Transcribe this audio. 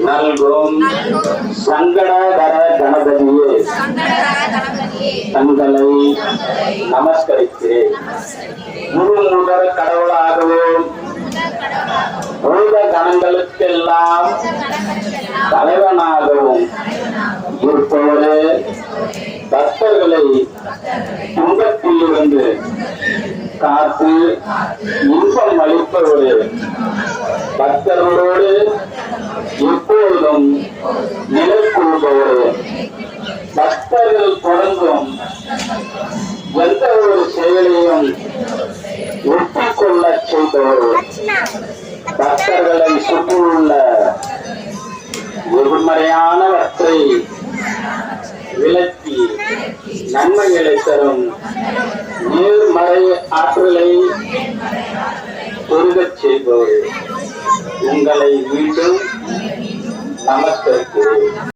நல்கும் சங்கடகர கணபதியே தங்களை நமஸ்கரிக்கிறேன். முழு முதல் கடவுளாகவும் பூத கணங்களுக்கெல்லாம் தலைவனாகவும் இருப்பவரே, பக்தர்களை துன்பத்திலிருந்து காத்து இன்பம் அளிப்பவரே, பக்தர்களோடு எப்பொழுதும் நிலை கொள்பவரே, பக்தர்கள் தொடங்கும் எந்த ஒரு செயலையும் ஒட்டிக்கொள்ள செய்பவரே, பக்தர்களை சுற்றியுள்ள எதிர்மறையானவற்றை விலக்கி நன்மைகளை தரும் நேர்மறை ஆற்றலை பெருகச் செய்பவரே, உங்களை மீண்டும் நமஸ்கரிக்கிறேன்.